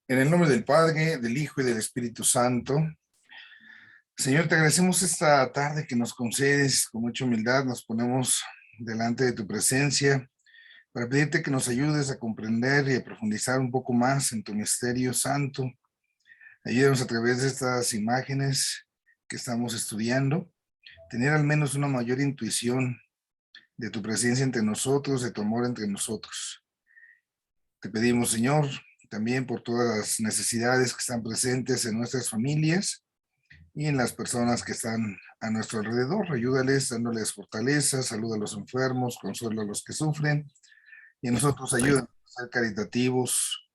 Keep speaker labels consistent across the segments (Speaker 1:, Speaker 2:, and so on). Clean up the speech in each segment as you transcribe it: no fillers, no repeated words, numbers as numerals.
Speaker 1: En el nombre del Padre, del Hijo y del Espíritu Santo. Señor, te agradecemos esta tarde que nos concedes con mucha humildad. Nos ponemos delante de tu presencia para pedirte que nos ayudes a comprender y a profundizar un poco más en tu misterio santo. Ayúdanos a través de estas imágenes que estamos estudiando, tener al menos una mayor intuición de tu presencia entre nosotros, de tu amor entre nosotros. Te pedimos, Señor, también por todas las necesidades que están presentes en nuestras familias y en las personas que están a nuestro alrededor. Ayúdales, dándoles fortaleza, salud a los enfermos, consuelo a los que sufren, y a nosotros ayúdanos a ser caritativos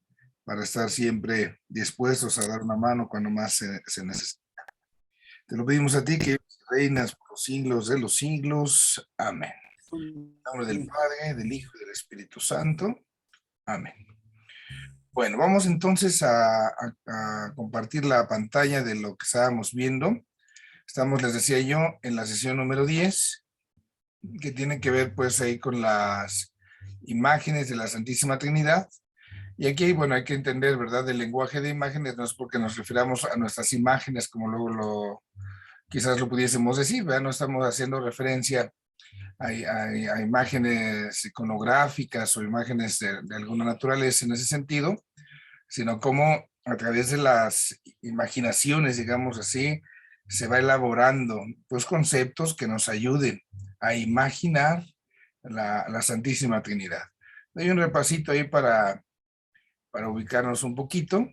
Speaker 1: para estar siempre dispuestos a dar una mano cuando más se necesita. Te lo pedimos a ti, que reinas por los siglos de los siglos. Amén. En nombre del Padre, del Hijo y del Espíritu Santo. Amén. Bueno, vamos entonces a compartir la pantalla de lo que estábamos viendo. Estamos, les decía yo, en la sesión número 10, que tiene que ver pues ahí con las imágenes de la Santísima Trinidad. Y aquí, bueno, hay que entender, ¿verdad? El lenguaje de imágenes no es porque nos refiramos a nuestras imágenes, como luego quizás lo pudiésemos decir, ¿verdad? No estamos haciendo referencia a imágenes iconográficas o imágenes de alguna naturaleza en ese sentido, sino como a través de las imaginaciones, digamos así, se va elaborando pues conceptos que nos ayuden a imaginar la Santísima Trinidad. Doy un repasito ahí para ubicarnos un poquito.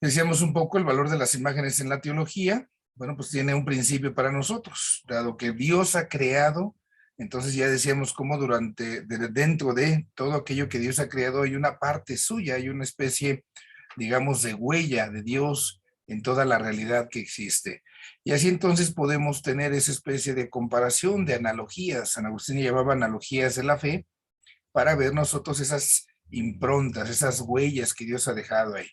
Speaker 1: Decíamos un poco el valor de las imágenes en la teología. Bueno, pues tiene un principio para nosotros, dado que Dios ha creado. Entonces ya decíamos cómo dentro de todo aquello que Dios ha creado hay una parte suya, hay una especie, digamos, de huella de Dios en toda la realidad que existe. Y así entonces podemos tener esa especie de comparación, de analogías. San Agustín llevaba analogías de la fe para ver nosotros esas improntas, esas huellas que Dios ha dejado ahí.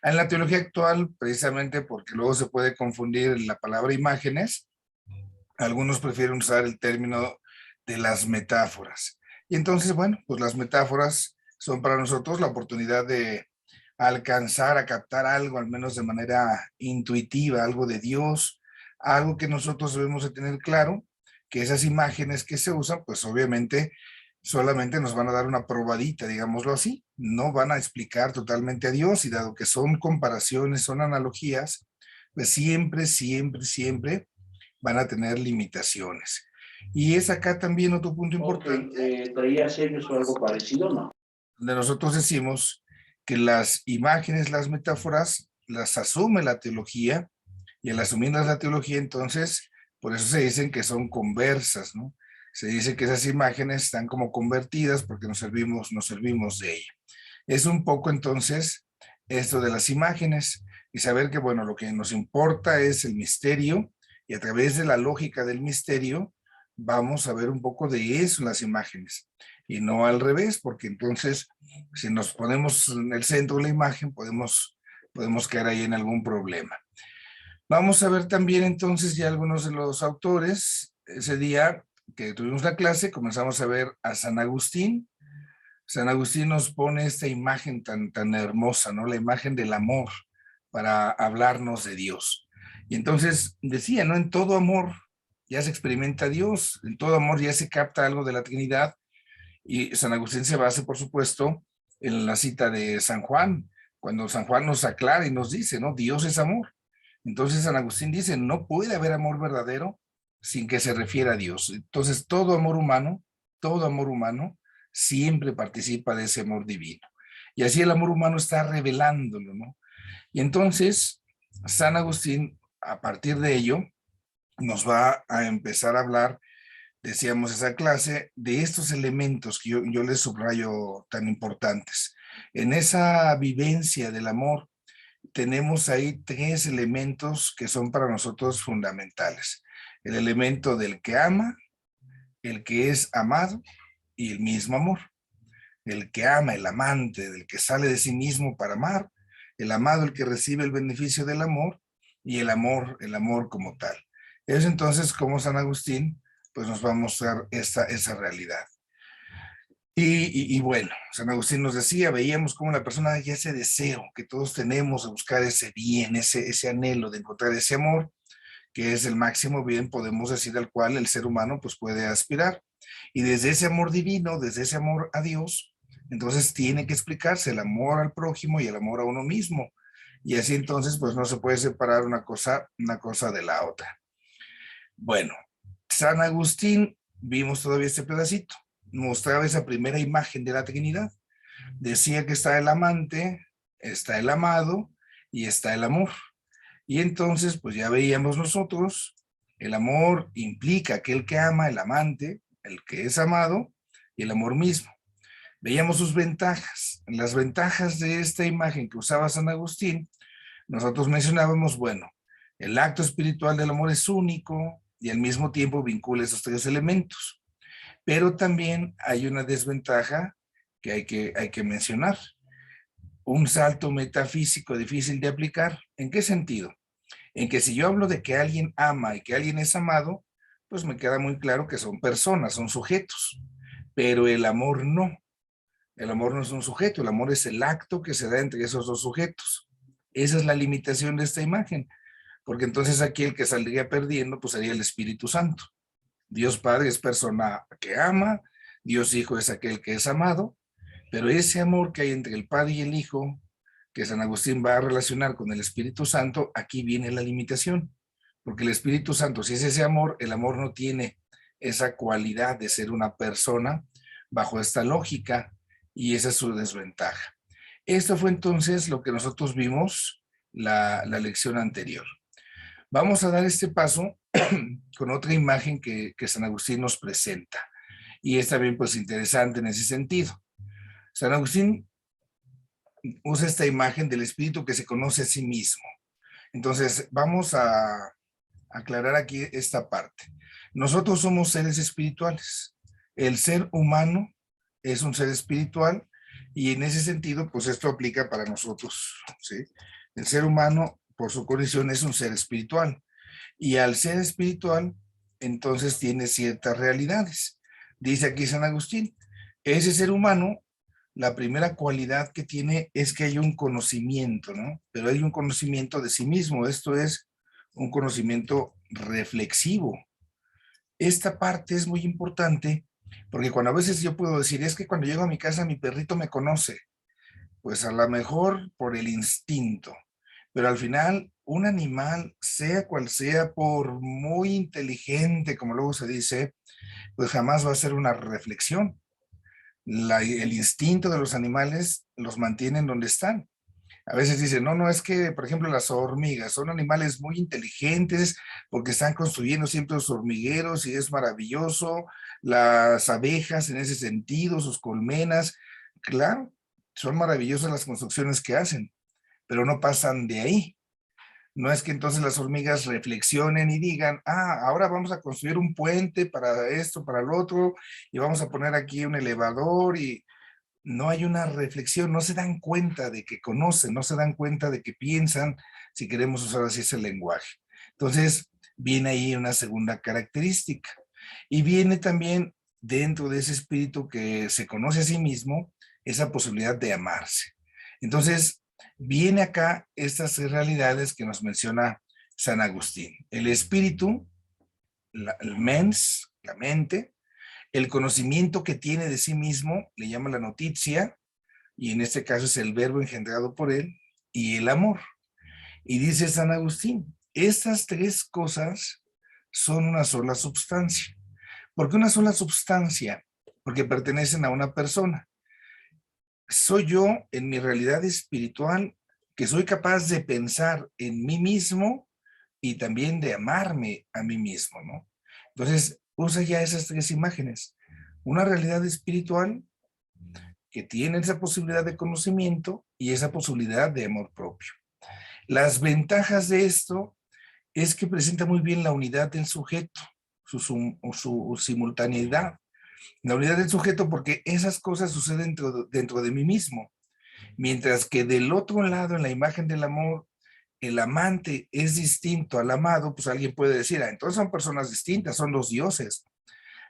Speaker 1: En la teología actual, precisamente porque luego se puede confundir la palabra imágenes, algunos prefieren usar el término de las metáforas. Y entonces, bueno, pues las metáforas son para nosotros la oportunidad de alcanzar a captar algo, al menos de manera intuitiva, algo de Dios, algo que nosotros debemos de tener claro, que esas imágenes que se usan, pues obviamente solamente nos van a dar una probadita, digámoslo así, no van a explicar totalmente a Dios, y dado que son comparaciones, son analogías, pues siempre van a tener limitaciones. Y es acá también otro punto importante.
Speaker 2: ¿Traía sellos o algo parecido, no?
Speaker 1: Donde nosotros decimos que las imágenes, las metáforas, las asume la teología, y al asumirlas la teología, entonces, por eso se dicen que son conversas, ¿no? Se dice que esas imágenes están como convertidas porque nos servimos de ella. Es un poco entonces esto de las imágenes, y saber que, bueno, lo que nos importa es el misterio, y a través de la lógica del misterio vamos a ver un poco de eso en las imágenes, y no al revés, porque entonces si nos ponemos en el centro de la imagen podemos caer ahí en algún problema. Vamos a ver también entonces ya algunos de los autores. Ese día que tuvimos la clase comenzamos a ver a San Agustín. San Agustín nos pone esta imagen tan hermosa, ¿no? La imagen del amor para hablarnos de Dios. Y entonces decía, ¿no? En todo amor ya se experimenta a Dios, en todo amor ya se capta algo de la Trinidad. Y San Agustín se basa, por supuesto, en la cita de San Juan, cuando San Juan nos aclara y nos dice, ¿no? Dios es amor. Entonces San Agustín dice, no puede haber amor verdadero sin que se refiera a Dios. Entonces todo amor humano siempre participa de ese amor divino. Y así el amor humano está revelándolo, ¿no? Y entonces San Agustín, a partir de ello, nos va a empezar a hablar, decíamos esa clase, de estos elementos que yo les subrayo tan importantes. En esa vivencia del amor, tenemos ahí tres elementos que son para nosotros fundamentales. El elemento del que ama, el que es amado y el mismo amor. El que ama, el amante, del que sale de sí mismo para amar, el amado, el que recibe el beneficio del amor, y el amor como tal. Es entonces como San Agustín pues nos va a mostrar esa realidad. Y bueno, San Agustín nos decía, veíamos como la persona ya ese deseo que todos tenemos de buscar ese bien, ese anhelo de encontrar ese amor, que es el máximo bien, podemos decir, al cual el ser humano pues puede aspirar. Y desde ese amor divino, desde ese amor a Dios, entonces tiene que explicarse el amor al prójimo y el amor a uno mismo. Y así entonces pues no se puede separar una cosa de la otra. Bueno, San Agustín, vimos todavía este pedacito, mostraba esa primera imagen de la Trinidad. Decía que está el amante, está el amado y está el amor. Y entonces, pues ya veíamos nosotros, el amor implica aquel que ama, el amante, el que es amado, y el amor mismo. Veíamos sus ventajas. Las ventajas de esta imagen que usaba San Agustín, nosotros mencionábamos, bueno, el acto espiritual del amor es único y al mismo tiempo vincula esos tres elementos. Pero también hay una desventaja que hay que mencionar. Un salto metafísico difícil de aplicar. ¿En qué sentido? En que si yo hablo de que alguien ama y que alguien es amado, pues me queda muy claro que son personas, son sujetos. Pero el amor no. El amor no es un sujeto, el amor es el acto que se da entre esos dos sujetos. Esa es la limitación de esta imagen, porque entonces aquí el que saldría perdiendo pues sería el Espíritu Santo. Dios Padre es persona que ama, Dios Hijo es aquel que es amado, pero ese amor que hay entre el Padre y el Hijo, que San Agustín va a relacionar con el Espíritu Santo, aquí viene la limitación, porque el Espíritu Santo, si es ese amor, el amor no tiene esa cualidad de ser una persona bajo esta lógica, y esa es su desventaja. Esto fue entonces lo que nosotros vimos la lección anterior. Vamos a dar este paso con otra imagen que San Agustín nos presenta, y es también pues interesante en ese sentido. San Agustín usa esta imagen del espíritu que se conoce a sí mismo. Entonces, vamos a aclarar aquí esta parte. Nosotros somos seres espirituales. El ser humano es un ser espiritual y en ese sentido, pues esto aplica para nosotros, ¿sí? El ser humano, por su condición, es un ser espiritual. Y al ser espiritual, entonces tiene ciertas realidades. Dice aquí San Agustín, ese ser humano, la primera cualidad que tiene es que hay un conocimiento, ¿no? Pero hay un conocimiento de sí mismo, esto es un conocimiento reflexivo. Esta parte es muy importante porque cuando a veces yo puedo decir, es que cuando llego a mi casa mi perrito me conoce, pues a lo mejor por el instinto, pero al final un animal, sea cual sea, por muy inteligente como luego se dice, pues jamás va a ser una reflexión. El instinto de los animales los mantienen donde están. A veces dicen, no, no, es que, por ejemplo, las hormigas son animales muy inteligentes porque están construyendo siempre los hormigueros y es maravilloso. Las abejas en ese sentido, sus colmenas, claro, son maravillosas las construcciones que hacen, pero no pasan de ahí. No es que entonces las hormigas reflexionen y digan, ahora vamos a construir un puente para esto, para lo otro, y vamos a poner aquí un elevador y no hay una reflexión, no se dan cuenta de que conocen, no se dan cuenta de que piensan, si queremos usar así ese lenguaje. Entonces, viene ahí una segunda característica. Y viene también dentro de ese espíritu que se conoce a sí mismo, esa posibilidad de amarse. Entonces, viene acá estas realidades que nos menciona San Agustín. El espíritu, el mens, la mente, el conocimiento que tiene de sí mismo, le llama la noticia, y en este caso es el verbo engendrado por él, y el amor. Y dice San Agustín, estas tres cosas son una sola substancia. ¿Por qué una sola substancia? Porque pertenecen a una persona. Soy yo en mi realidad espiritual que soy capaz de pensar en mí mismo y también de amarme a mí mismo, ¿no? Entonces, usa ya esas tres imágenes. Una realidad espiritual que tiene esa posibilidad de conocimiento y esa posibilidad de amor propio. Las ventajas de esto es que presenta muy bien la unidad del sujeto, su simultaneidad. La unidad del sujeto porque esas cosas suceden dentro de mí mismo. Mientras que del otro lado, en la imagen del amor, el amante es distinto al amado, pues alguien puede decir, entonces son personas distintas, son dos dioses.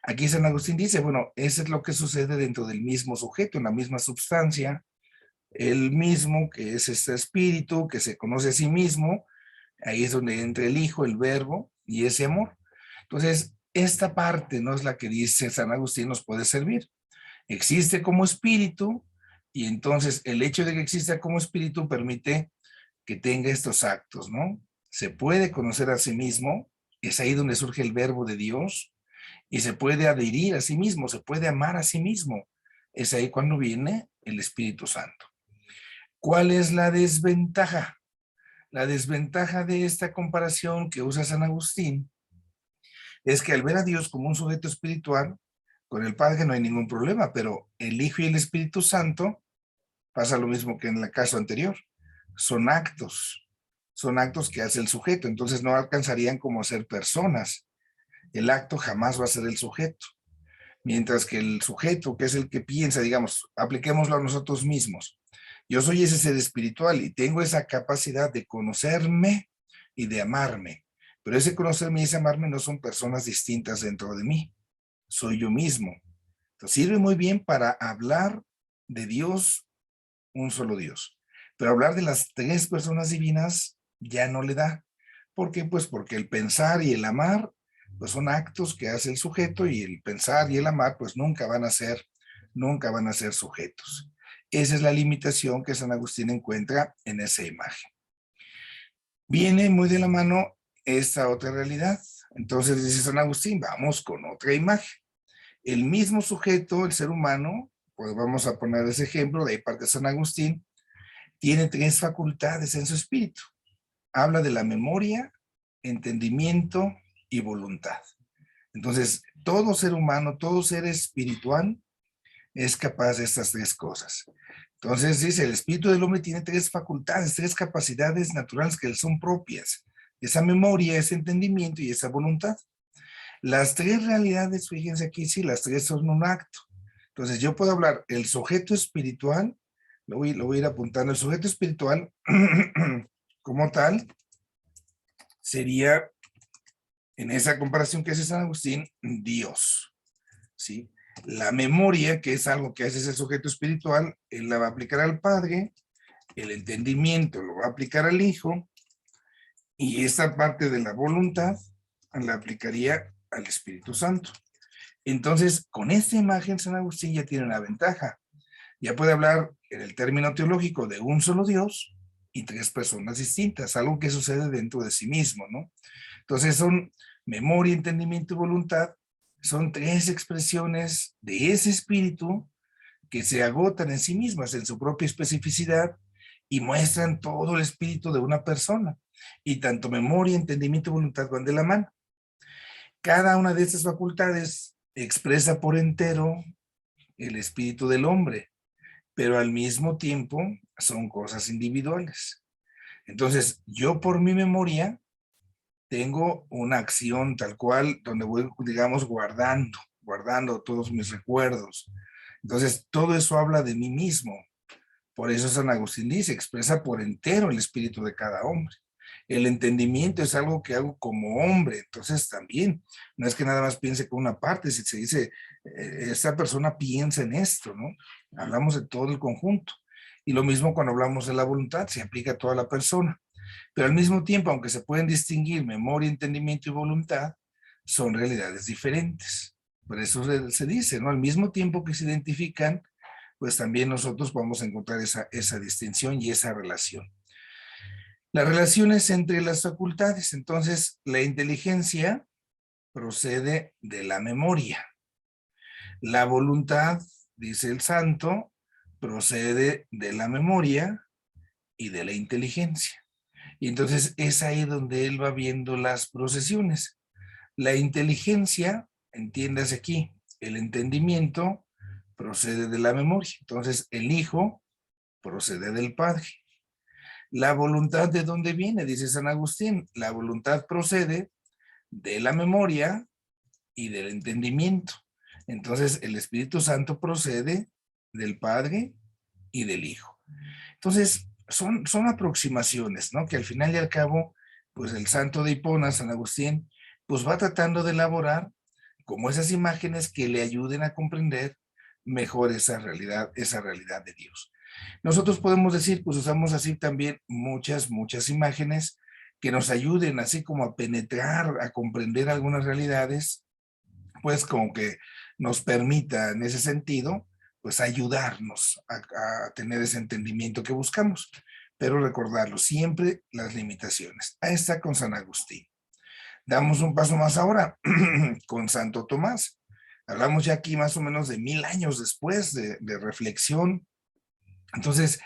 Speaker 1: Aquí San Agustín dice, bueno, eso es lo que sucede dentro del mismo sujeto, en la misma substancia, el mismo que es este espíritu que se conoce a sí mismo, ahí es donde entra el Hijo, el Verbo y ese amor. Entonces, esta parte no es la que dice San Agustín nos puede servir. Existe como espíritu y entonces el hecho de que exista como espíritu permite que tenga estos actos, ¿no? Se puede conocer a sí mismo, es ahí donde surge el verbo de Dios, y se puede adherir a sí mismo, se puede amar a sí mismo. Es ahí cuando viene el Espíritu Santo. ¿Cuál es la desventaja? La desventaja de esta comparación que usa San Agustín es que al ver a Dios como un sujeto espiritual, con el Padre no hay ningún problema, pero el Hijo y el Espíritu Santo pasa lo mismo que en el caso anterior. Son actos que hace el sujeto, entonces no alcanzarían como a ser personas. El acto jamás va a ser el sujeto, mientras que el sujeto, que es el que piensa, digamos, apliquémoslo a nosotros mismos. Yo soy ese ser espiritual y tengo esa capacidad de conocerme y de amarme, pero ese conocerme y ese amarme no son personas distintas dentro de mí, soy yo mismo. Entonces sirve muy bien para hablar de Dios, un solo Dios, pero hablar de las tres personas divinas ya no le da. ¿Por qué? Pues porque el pensar y el amar pues son actos que hace el sujeto y el pensar y el amar pues nunca van a ser sujetos. Esa es la limitación que San Agustín encuentra en esa imagen. Viene muy de la mano esta otra realidad. Entonces dice San Agustín, vamos con otra imagen. El mismo sujeto, el ser humano, pues vamos a poner ese ejemplo, de ahí parte San Agustín, tiene tres facultades en su espíritu. Habla de la memoria, entendimiento y voluntad. Entonces, todo ser humano, todo ser espiritual es capaz de estas tres cosas. Entonces, dice, el espíritu del hombre tiene tres facultades, tres capacidades naturales que le son propias. Esa memoria, ese entendimiento y esa voluntad. Las tres realidades, fíjense aquí, sí, las tres son un acto. Entonces, yo puedo hablar, el sujeto espiritual, lo voy a ir apuntando, el sujeto espiritual como tal, sería, en esa comparación que hace San Agustín, Dios, ¿sí? La memoria, que es algo que hace ese sujeto espiritual, él la va a aplicar al Padre, el entendimiento lo va a aplicar al Hijo, y esta parte de la voluntad la aplicaría al Espíritu Santo. Entonces, con esta imagen, San Agustín ya tiene una ventaja. Ya puede hablar en el término teológico de un solo Dios y tres personas distintas, algo que sucede dentro de sí mismo, ¿no? Entonces son memoria, entendimiento y voluntad, son tres expresiones de ese espíritu que se agotan en sí mismas, en su propia especificidad y muestran todo el espíritu de una persona. Y tanto memoria, entendimiento y voluntad van de la mano. Cada una de estas facultades expresa por entero el espíritu del hombre, pero al mismo tiempo son cosas individuales. Entonces, yo por mi memoria tengo una acción tal cual donde voy, digamos, guardando todos mis recuerdos. Entonces, todo eso habla de mí mismo. Por eso San Agustín dice, expresa por entero el espíritu de cada hombre. El entendimiento es algo que hago como hombre, entonces también, no es que nada más piense con una parte, si se dice, esta persona piensa en esto, ¿no? Hablamos de todo el conjunto. Y lo mismo cuando hablamos de la voluntad, se aplica a toda la persona. Pero al mismo tiempo, aunque se pueden distinguir memoria, entendimiento y voluntad, son realidades diferentes. Por eso se dice, ¿no? Al mismo tiempo que se identifican, pues también nosotros vamos a encontrar esa distinción y esa relación. Las relaciones entre las facultades, entonces, la inteligencia procede de la memoria. La voluntad, dice el santo, procede de la memoria y de la inteligencia. Y entonces es ahí donde él va viendo las procesiones. La inteligencia, entiéndase aquí, el entendimiento procede de la memoria. Entonces el Hijo procede del Padre. La voluntad, ¿de dónde viene? Dice San Agustín. La voluntad procede de la memoria y del entendimiento. Entonces el Espíritu Santo procede del Padre y del Hijo. Entonces son aproximaciones, ¿no? Que al final y al cabo, pues el santo de Hipona, San Agustín, pues va tratando de elaborar como esas imágenes que le ayuden a comprender mejor esa realidad de Dios. Nosotros podemos decir, pues usamos así también muchas imágenes que nos ayuden así como a penetrar, a comprender algunas realidades, pues como que nos permita en ese sentido, pues ayudarnos a tener ese entendimiento que buscamos. Pero recordarlo, siempre las limitaciones. Ahí está con San Agustín. Damos un paso más ahora con Santo Tomás. Hablamos ya aquí más o menos de 1000 años después de reflexión. Entonces,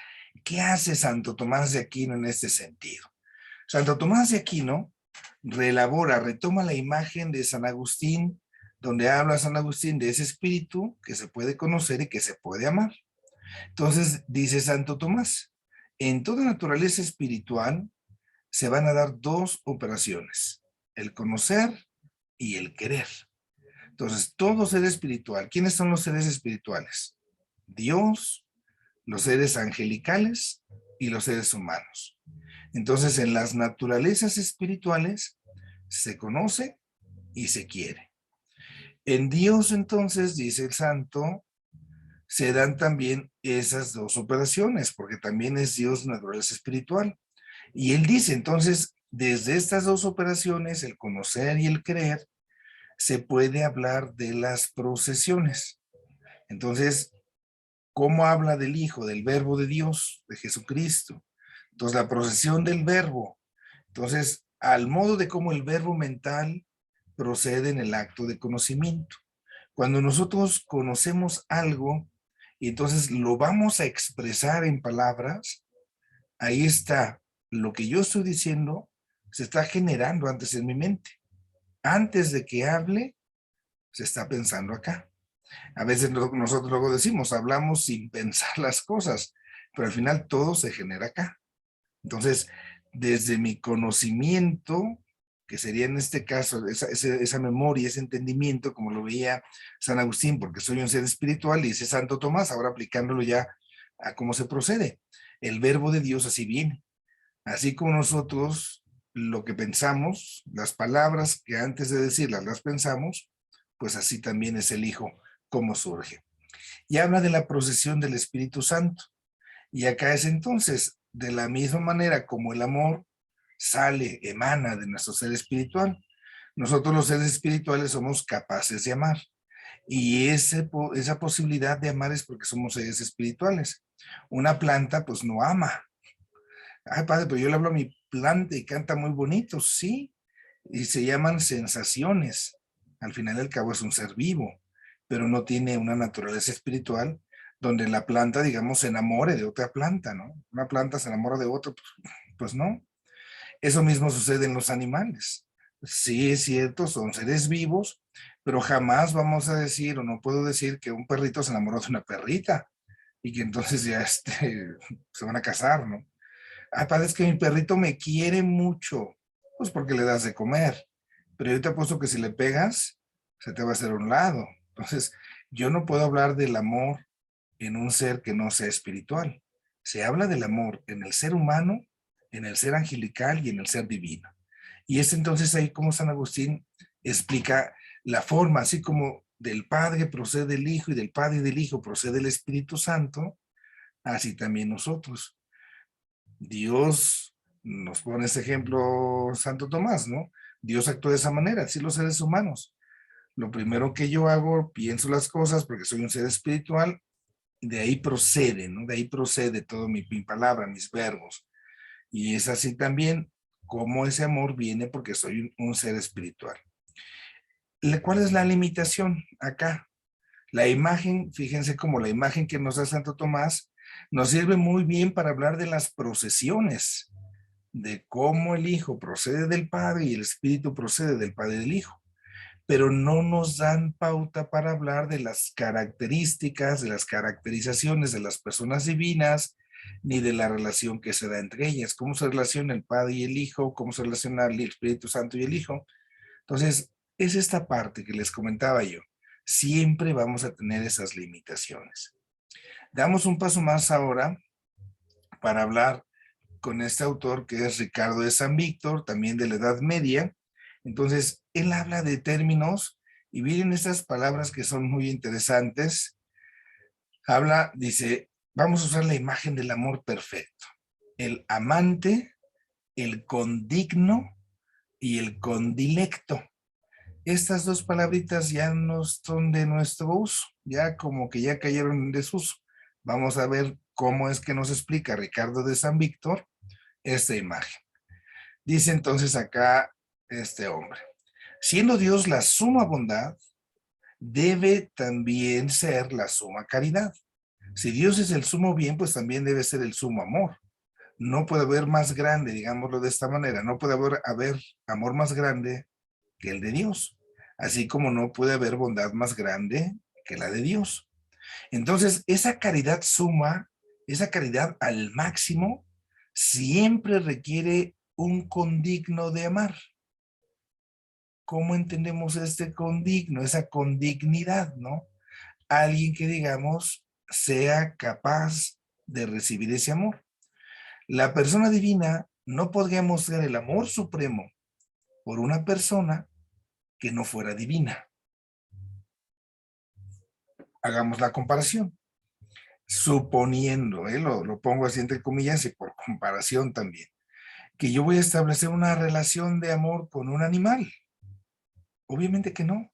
Speaker 1: ¿qué hace Santo Tomás de Aquino en este sentido? Santo Tomás de Aquino reelabora, retoma la imagen de San Agustín, donde habla San Agustín de ese espíritu que se puede conocer y que se puede amar. Entonces, dice Santo Tomás, en toda naturaleza espiritual se van a dar dos operaciones, el conocer y el querer. Entonces, todo ser espiritual, ¿quiénes son los seres espirituales? Dios, los seres angelicales y los seres humanos. Entonces, en las naturalezas espirituales se conoce y se quiere. En Dios, entonces, dice el santo, se dan también esas dos operaciones, porque también es Dios naturaleza espiritual. Y él dice, entonces, desde estas dos operaciones, el conocer y el creer, se puede hablar de las procesiones. Entonces, ¿cómo habla del Hijo, del Verbo de Dios, de Jesucristo? Entonces, la procesión del Verbo. Entonces, al modo de cómo el verbo mental procede en el acto de conocimiento. Cuando nosotros conocemos algo y entonces lo vamos a expresar en palabras, ahí está, lo que yo estoy diciendo se está generando antes en mi mente. Antes de que hable, se está pensando acá. A veces nosotros luego decimos, hablamos sin pensar las cosas, pero al final todo se genera acá. Entonces, desde mi conocimiento, que sería en este caso esa memoria, ese entendimiento, como lo veía San Agustín, porque soy un ser espiritual, y dice Santo Tomás, ahora aplicándolo ya a cómo se procede. El verbo de Dios así viene. Así como nosotros lo que pensamos, las palabras que antes de decirlas las pensamos, pues así también es el Hijo, como surge. Y habla de la procesión del Espíritu Santo. Y acá es entonces, de la misma manera como el amor sale, emana de nuestro ser espiritual, nosotros los seres espirituales somos capaces de amar. Y esa posibilidad de amar es porque somos seres espirituales. Una planta pues no ama. Ay, padre, pero yo le hablo a mi planta y canta muy bonito, sí. Y se llaman sensaciones. Al final del cabo es un ser vivo, pero no tiene una naturaleza espiritual donde la planta, digamos, se enamore de otra planta, ¿no? Una planta se enamora de otra, pues no. Eso mismo sucede en los animales. Sí, es cierto, son seres vivos, pero jamás vamos a decir, o no puedo decir que un perrito se enamoró de una perrita y que entonces ya se van a casar, ¿no? Ah, padre, es que mi perrito me quiere mucho, pues porque le das de comer, pero yo te apuesto que si le pegas, se te va a hacer a un lado. Entonces, yo no puedo hablar del amor en un ser que no sea espiritual. Se habla del amor en el ser humano, en el ser angelical y en el ser divino. Y es entonces ahí como San Agustín explica la forma, así como del Padre procede el Hijo y del Padre y del Hijo procede el Espíritu Santo, así también nosotros. Dios nos pone ese ejemplo Santo Tomás, ¿no? Dios actúa de esa manera, así los seres humanos. Lo primero que yo hago, pienso las cosas porque soy un ser espiritual, de ahí procede, ¿no? De ahí procede todo mi palabra, mis verbos. Y es así también como ese amor viene porque soy un ser espiritual. ¿Cuál es la limitación acá? La imagen, fíjense como la imagen que nos da Santo Tomás, nos sirve muy bien para hablar de las procesiones, de cómo el Hijo procede del Padre y el Espíritu procede del Padre y del Hijo, pero no nos dan pauta para hablar de las características, de las caracterizaciones de las personas divinas, ni de la relación que se da entre ellas, cómo se relaciona el Padre y el Hijo, cómo se relaciona el Espíritu Santo y el Hijo. Entonces, es esta parte que les comentaba yo. Siempre vamos a tener esas limitaciones. Damos un paso más ahora para hablar con este autor que es Ricardo de San Víctor, también de la Edad Media. Entonces, él habla de términos Y miren estas palabras que son muy interesantes. Habla, dice, vamos a usar la imagen del amor perfecto. El amante, el condigno y el condilecto. Estas dos palabritas ya no son de nuestro uso, ya como que ya cayeron en desuso. Vamos a ver cómo es que nos explica Ricardo de San Víctor esta imagen. Dice entonces acá este hombre, siendo Dios la suma bondad, debe también ser la suma caridad. Si Dios es el sumo bien, pues también debe ser el sumo amor. No puede haber más grande, digámoslo de esta manera, no puede haber amor más grande que el de Dios, así como no puede haber bondad más grande que la de Dios. Entonces, esa caridad suma, esa caridad al máximo, siempre requiere un condigno de amar. ¿Cómo entendemos este condigno, esa condignidad, no? Alguien que, digamos, sea capaz de recibir ese amor. La persona divina no podría mostrar el amor supremo por una persona que no fuera divina. Hagamos la comparación. Suponiendo, lo pongo así entre comillas y por comparación también, que yo voy a establecer una relación de amor con un animal. Obviamente que no.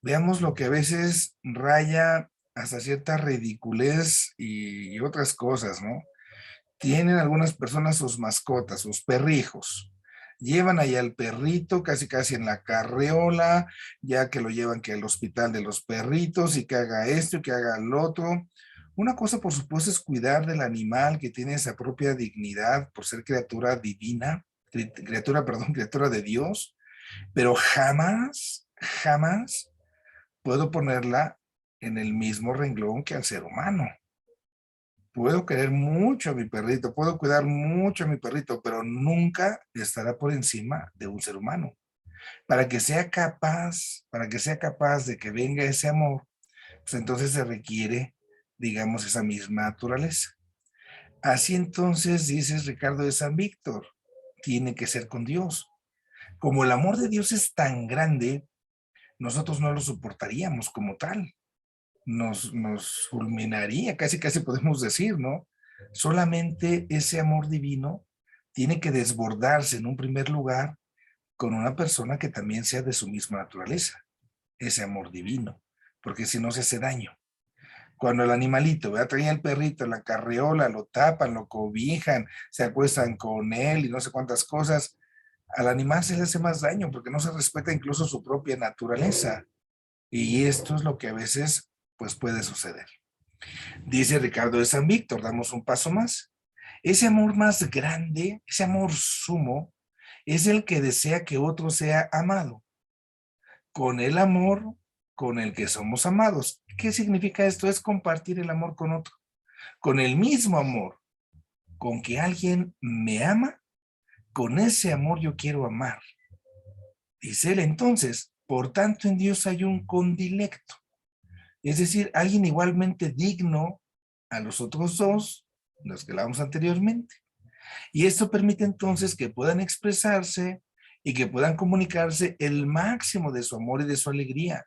Speaker 1: Veamos lo que a veces raya hasta cierta ridiculez y otras cosas, ¿no? Tienen algunas personas sus mascotas, sus perrijos. Llevan ahí al perrito casi casi en la carreola, ya que lo llevan que al hospital de los perritos y que haga esto y que haga lo otro. Una cosa, por supuesto, es cuidar del animal que tiene esa propia dignidad por ser criatura divina, criatura de Dios, pero jamás, jamás puedo ponerla en el mismo renglón que al ser humano. Puedo querer mucho a mi perrito, puedo cuidar mucho a mi perrito, pero nunca estará por encima de un ser humano. Para que sea capaz de que venga ese amor, pues entonces se requiere, digamos, esa misma naturaleza. Así entonces, dices Ricardo de San Víctor, tiene que ser con Dios. Como el amor de Dios es tan grande, nosotros no lo soportaríamos como tal. Nos fulminaría, casi casi podemos decir, ¿no? Solamente ese amor divino tiene que desbordarse en un primer lugar con una persona que también sea de su misma naturaleza, ese amor divino, porque si no se hace daño. Cuando el animalito, ¿verdad? Trae al perrito en la carriola, lo tapan, lo cobijan, se acuestan con él y no sé cuántas cosas, al animal se le hace más daño porque no se respeta incluso su propia naturaleza. Y esto es lo que a veces pues puede suceder. Dice Ricardo de San Víctor, damos un paso más. Ese amor más grande, ese amor sumo, es el que desea que otro sea amado, con el amor con el que somos amados. ¿Qué significa esto? Es compartir el amor con otro, con el mismo amor, con que alguien me ama, con ese amor yo quiero amar. Dice él entonces, por tanto en Dios hay un condilecto, es decir, alguien igualmente digno a los otros dos, los que hablamos anteriormente. Y esto permite entonces que puedan expresarse y que puedan comunicarse el máximo de su amor y de su alegría.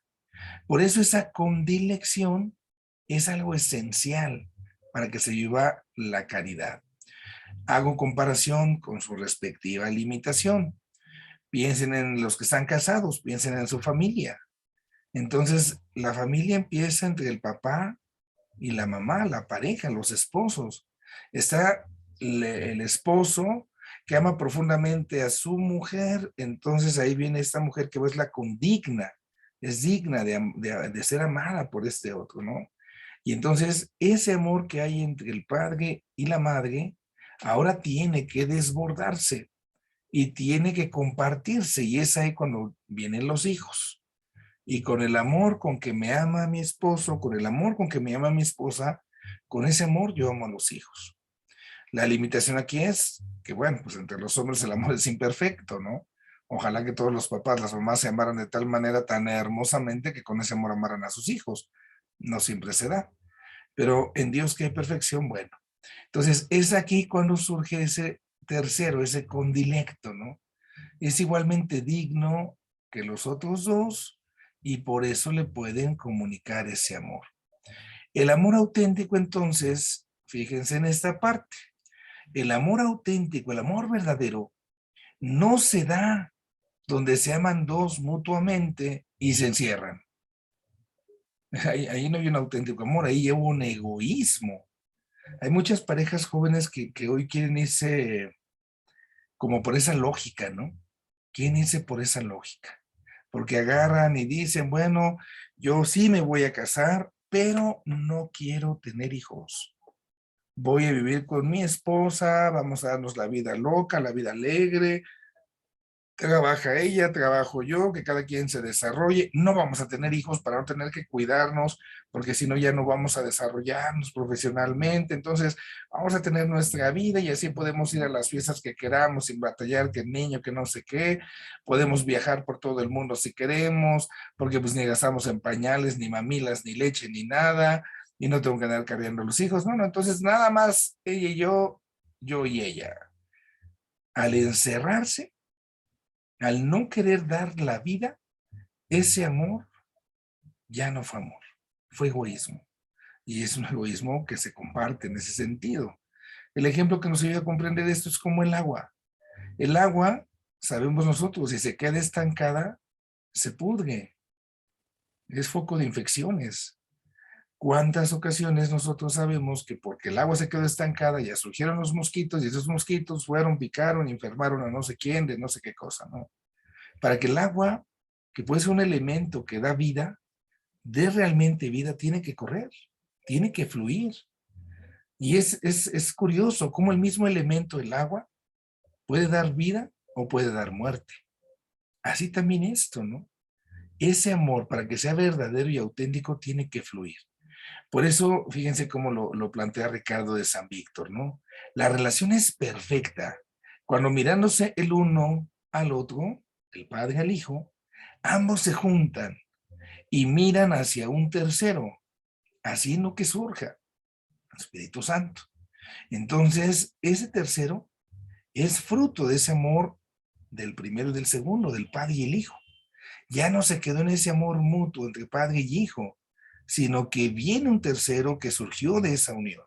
Speaker 1: Por eso esa condilección es algo esencial para que se viva la caridad. Hago comparación con su respectiva limitación. Piensen en los que están casados, piensen en su familia. Entonces, la familia empieza entre el papá y la mamá, la pareja, los esposos. Está el esposo que ama profundamente a su mujer, entonces ahí viene esta mujer que es la condigna, es digna de ser amada por este otro, ¿no? Y entonces ese amor que hay entre el padre y la madre ahora tiene que desbordarse y tiene que compartirse, y es ahí cuando vienen los hijos. Y con el amor con que me ama mi esposo, con el amor con que me ama mi esposa, con ese amor yo amo a los hijos. La limitación aquí es que, bueno, pues entre los hombres el amor es imperfecto, ¿no? Ojalá que todos los papás, las mamás se amaran de tal manera tan hermosamente que con ese amor amaran a sus hijos. No siempre se da. Pero en Dios que hay perfección, bueno. Entonces, es aquí cuando surge ese tercero, ese condilecto, ¿no? Es igualmente digno que los otros dos y por eso le pueden comunicar ese amor. El amor auténtico, entonces, fíjense en esta parte, el amor auténtico, el amor verdadero, no se da donde se aman dos mutuamente y se encierran. Ahí no hay un auténtico amor, ahí hay un egoísmo. Hay muchas parejas jóvenes que hoy quieren irse como por esa lógica, ¿no? Quieren irse por esa lógica, porque agarran y dicen, bueno, yo sí me voy a casar, pero no quiero tener hijos. Voy a vivir con mi esposa, vamos a darnos la vida loca, la vida alegre, trabaja ella, trabajo yo, que cada quien se desarrolle. No vamos a tener hijos para no tener que cuidarnos, porque si no ya no vamos a desarrollarnos profesionalmente. Entonces, vamos a tener nuestra vida y así podemos ir a las fiestas que queramos sin batallar, que el niño, que no sé qué. Podemos viajar por todo el mundo si queremos, porque pues ni gastamos en pañales, ni mamilas, ni leche, ni nada, y no tengo que andar cargando a los hijos. No, no, entonces nada más ella y yo y ella. Al encerrarse, al no querer dar la vida, ese amor ya no fue amor, fue egoísmo. Y es un egoísmo que se comparte en ese sentido. El ejemplo que nos ayuda a comprender esto es como el agua. El agua, sabemos nosotros, si se queda estancada, se pudre, es foco de infecciones. ¿Cuántas ocasiones nosotros sabemos que porque el agua se quedó estancada ya surgieron los mosquitos y esos mosquitos fueron, picaron, enfermaron a no sé quién de no sé qué cosa, ¿no? Para que el agua, que puede ser un elemento que da vida, dé realmente vida, tiene que correr, tiene que fluir. Y es curioso cómo el mismo elemento, el agua, puede dar vida o puede dar muerte. Así también esto, ¿no? Ese amor, para que sea verdadero y auténtico, tiene que fluir. Por eso, fíjense cómo lo plantea Ricardo de San Víctor, ¿no? La relación es perfecta. Cuando mirándose el uno al otro, el padre al hijo, ambos se juntan y miran hacia un tercero, haciendo que surja el Espíritu Santo. Entonces, ese tercero es fruto de ese amor del primero y del segundo, del padre y el hijo. Ya no se quedó en ese amor mutuo entre padre y hijo, sino que viene un tercero que surgió de esa unión.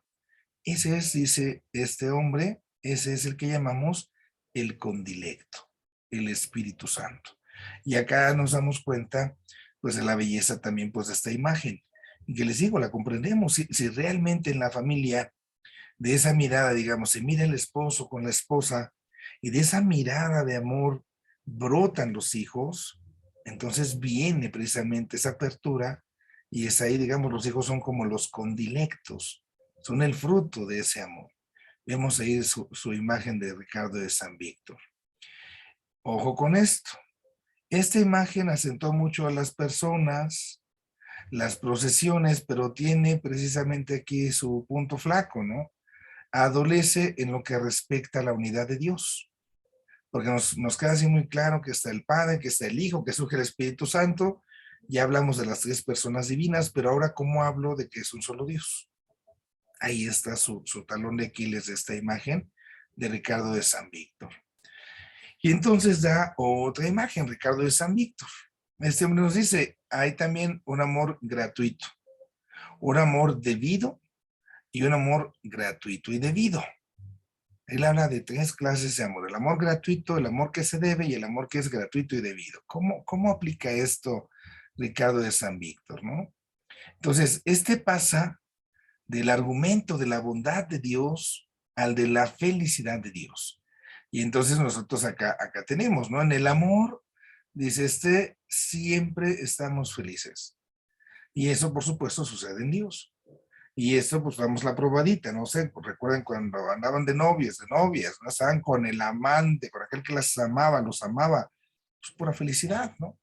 Speaker 1: Ese es, dice este hombre, ese es el que llamamos el condilecto, el Espíritu Santo. Y acá nos damos cuenta, pues, de la belleza también, pues, de esta imagen. Y que les digo, la comprendemos. Si realmente en la familia, de esa mirada, digamos, se mira el esposo con la esposa, y de esa mirada de amor brotan los hijos, entonces viene precisamente esa apertura, y es ahí, digamos, los hijos son como los condilectos, son el fruto de ese amor. Vemos ahí su imagen de Ricardo de San Víctor. Ojo con esto. Esta imagen asentó mucho a las personas, las procesiones, pero tiene precisamente aquí su punto flaco, ¿no? Adolece en lo que respecta a la unidad de Dios. Porque nos queda así muy claro que está el Padre, que está el Hijo, que surge el Espíritu Santo. Ya hablamos de las tres personas divinas, pero ahora, ¿cómo hablo de que es un solo Dios? Ahí está su talón de Aquiles de esta imagen de Ricardo de San Víctor. Y entonces da otra imagen, Ricardo de San Víctor. Este hombre nos dice, hay también un amor gratuito, un amor debido y un amor gratuito y debido. Él habla de tres clases de amor: el amor gratuito, el amor que se debe y el amor que es gratuito y debido. ¿Cómo aplica esto Ricardo de San Víctor, no? Entonces, este pasa del argumento de la bondad de Dios al de la felicidad de Dios. Y entonces nosotros acá tenemos, ¿no? En el amor, dice siempre estamos felices. Y eso, por supuesto, sucede en Dios. Y esto, pues, damos la probadita, no sé, pues, recuerden cuando andaban de novias, ¿no? Estaban con el amante, con aquel que las amaba, los amaba, pues pura felicidad, ¿no?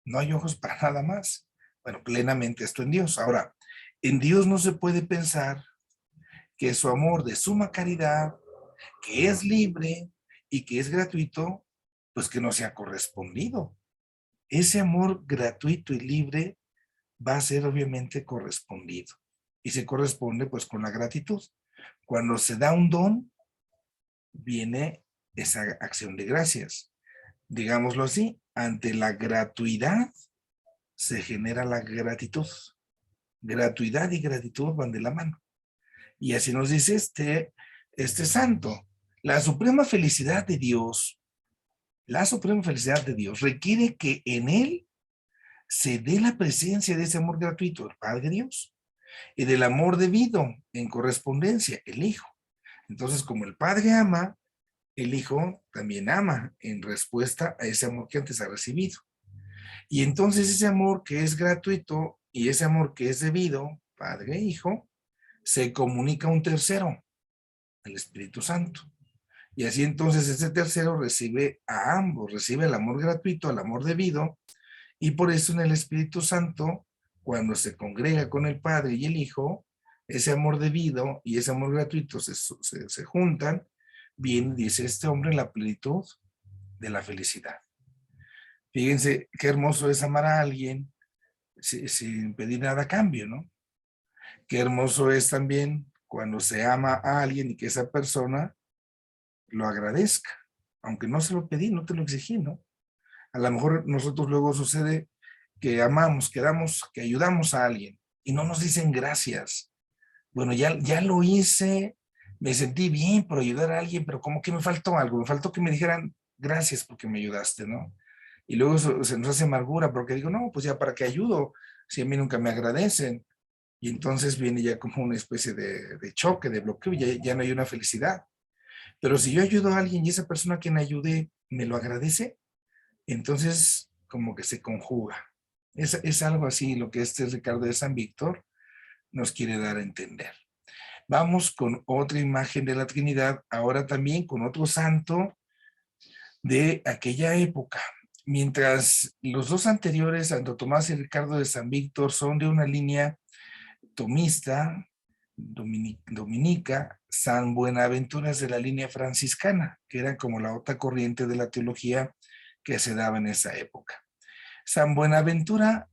Speaker 1: No hay ojos para nada más. Bueno, plenamente esto en Dios. Ahora, en Dios no se puede pensar que su amor de suma caridad, que es libre y que es gratuito, pues que no sea correspondido. Ese amor gratuito y libre va a ser obviamente correspondido. Y se corresponde pues con la gratitud. Cuando se da un don, viene esa acción de gracias. Digámoslo así, ante la gratuidad se genera la gratitud. Gratuidad y gratitud van de la mano. Y así nos dice este santo. La suprema felicidad de Dios, requiere que en él se dé la presencia de ese amor gratuito, el Padre Dios, y del amor debido en correspondencia, el Hijo. Entonces, como el Padre ama, el Hijo también ama en respuesta a ese amor que antes ha recibido. Y entonces ese amor que es gratuito y ese amor que es debido, Padre e Hijo, se comunica a un tercero, el Espíritu Santo. Y así entonces ese tercero recibe a ambos, recibe el amor gratuito, el amor debido, y por eso en el Espíritu Santo, cuando se congrega con el Padre y el Hijo, ese amor debido y ese amor gratuito se juntan, bien, dice este hombre, en la plenitud de la felicidad. Fíjense qué hermoso es amar a alguien sin pedir nada a cambio, ¿no? Qué hermoso es también cuando se ama a alguien y que esa persona lo agradezca, aunque no se lo pedí, no te lo exigí, ¿no? A lo mejor nosotros luego sucede que amamos, que ayudamos a alguien y no nos dicen gracias. Bueno, ya lo hice, me sentí bien por ayudar a alguien, pero como que me faltó algo, me faltó que me dijeran gracias porque me ayudaste, ¿no? Y luego se nos hace amargura porque digo, no, pues ya para qué ayudo, si a mí nunca me agradecen. Y entonces viene ya como una especie de choque, de bloqueo, y ya no hay una felicidad. Pero si yo ayudo a alguien y esa persona a quien ayude me lo agradece, entonces como que se conjuga. Es algo así lo que Ricardo de San Víctor nos quiere dar a entender. Vamos con otra imagen de la Trinidad, ahora también con otro santo de aquella época. Mientras los dos anteriores, Santo Tomás y Ricardo de San Víctor, son de una línea tomista, dominica, San Buenaventura es de la línea franciscana, que era como la otra corriente de la teología que se daba en esa época. San Buenaventura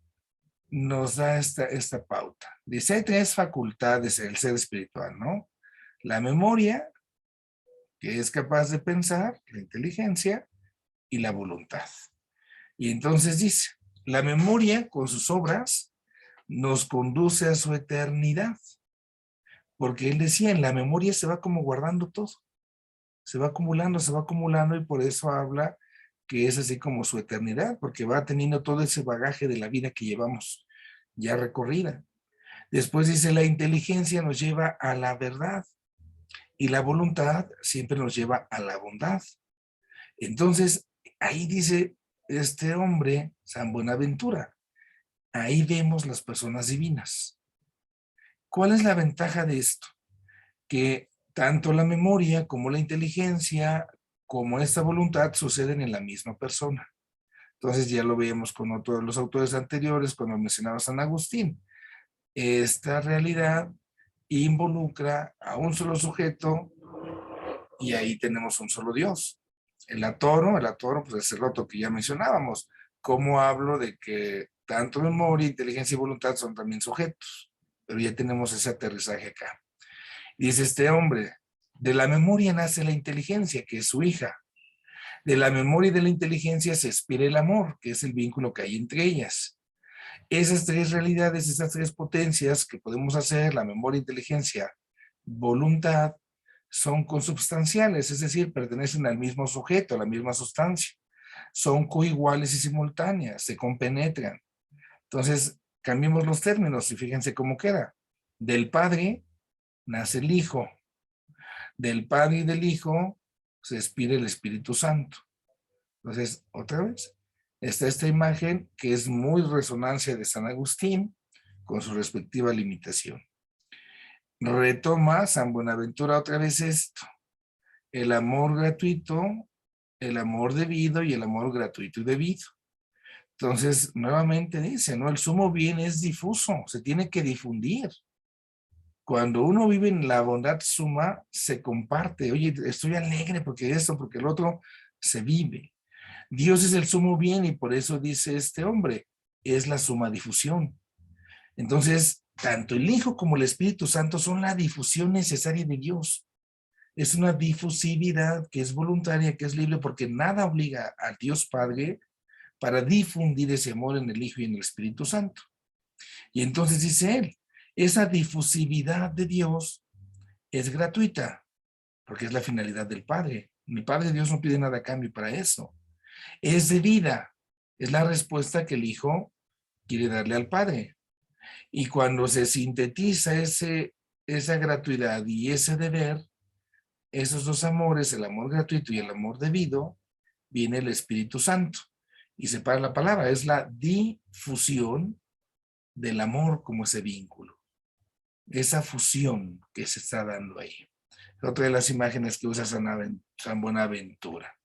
Speaker 1: nos da esta pauta. Dice, hay tres facultades del ser espiritual, ¿no? La memoria, que es capaz de pensar, la inteligencia y la voluntad. Y entonces dice, la memoria con sus obras nos conduce a su eternidad. Porque él decía, en la memoria se va como guardando todo. Se va acumulando y por eso habla que es así como su eternidad, porque va teniendo todo ese bagaje de la vida que llevamos ya recorrida. Después dice, la inteligencia nos lleva a la verdad y la voluntad siempre nos lleva a la bondad. Entonces, ahí dice este hombre, San Buenaventura, ahí vemos las personas divinas. ¿Cuál es la ventaja de esto? Que tanto la memoria como la inteligencia como esta voluntad suceden en la misma persona. Entonces ya lo veíamos con otro de los autores anteriores cuando mencionaba San Agustín. Esta realidad involucra a un solo sujeto y ahí tenemos un solo Dios. El atoro, pues es el otro que ya mencionábamos. ¿Cómo hablo de que tanto memoria, inteligencia y voluntad son también sujetos? Pero ya tenemos ese aterrizaje acá. Dice este hombre, de la memoria nace la inteligencia, que es su hija. De la memoria y de la inteligencia se expira el amor, que es el vínculo que hay entre ellas. Esas tres realidades, esas tres potencias que podemos hacer, la memoria, inteligencia, voluntad, son consubstanciales, es decir, pertenecen al mismo sujeto, a la misma sustancia. Son coiguales y simultáneas, se compenetran. Entonces, cambiemos los términos y fíjense cómo queda. Del Padre nace el Hijo. Del Padre y del Hijo se expira el Espíritu Santo. Entonces, otra vez, está esta imagen que es muy resonancia de San Agustín con su respectiva limitación. Retoma San Buenaventura otra vez esto. El amor gratuito, el amor debido y el amor gratuito y debido. Entonces, nuevamente dice, ¿no? El sumo bien es difuso, se tiene que difundir. Cuando uno vive en la bondad suma, se comparte. Oye, estoy alegre porque esto, porque el otro, se vive. Dios es el sumo bien y por eso dice este hombre, es la suma difusión. Entonces, tanto el Hijo como el Espíritu Santo son la difusión necesaria de Dios. Es una difusividad que es voluntaria, que es libre, porque nada obliga al Dios Padre para difundir ese amor en el Hijo y en el Espíritu Santo. Y entonces dice él, esa difusividad de Dios es gratuita, porque es la finalidad del Padre. El Padre Dios no pide nada a cambio para eso. Es debida, es la respuesta que el Hijo quiere darle al Padre. Y cuando se sintetiza esa gratuidad y ese deber, esos dos amores, el amor gratuito y el amor debido, viene el Espíritu Santo. Y separa la palabra, es la difusión del amor como ese vínculo. Esa fusión que se está dando ahí. Otra de las imágenes que usa San Buenaventura.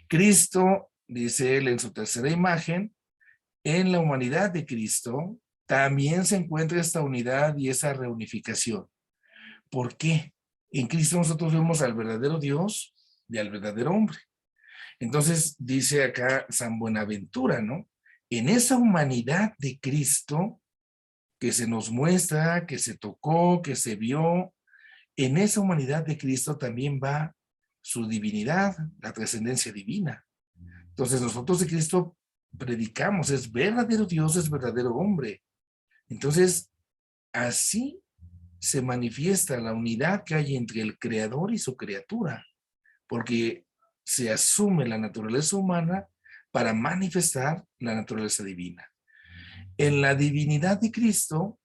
Speaker 1: Cristo, dice él en su tercera imagen, en la humanidad de Cristo también se encuentra esta unidad y esa reunificación. ¿Por qué? En Cristo nosotros vemos al verdadero Dios y al verdadero hombre. Entonces dice acá San Buenaventura, ¿no? En esa humanidad de Cristo que se nos muestra, que se tocó, que se vio, en esa humanidad de Cristo también va su divinidad, la trascendencia divina. Entonces nosotros de Cristo predicamos, es verdadero Dios, es verdadero hombre. Entonces, así se manifiesta la unidad que hay entre el Creador y su criatura, porque se asume la naturaleza humana para manifestar la naturaleza divina. En la divinidad de Cristo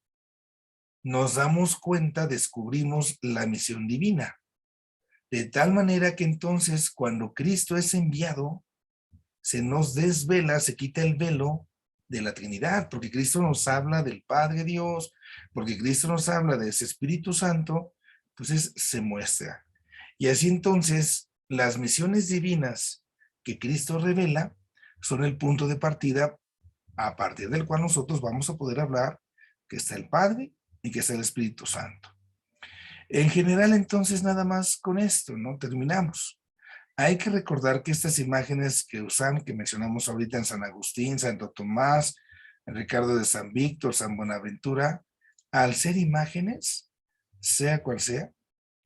Speaker 1: nos damos cuenta, descubrimos la misión divina. De tal manera que entonces cuando Cristo es enviado, se nos desvela, se quita el velo de la Trinidad, porque Cristo nos habla del Padre Dios, porque Cristo nos habla de ese Espíritu Santo, entonces se muestra. Y así entonces las misiones divinas que Cristo revela son el punto de partida a partir del cual nosotros vamos a poder hablar que está el Padre y que está el Espíritu Santo. En general, entonces, nada más con esto, ¿no? Terminamos. Hay que recordar que estas imágenes que usan, que mencionamos ahorita en San Agustín, Santo Tomás, Ricardo de San Víctor, San Buenaventura, al ser imágenes, sea cual sea,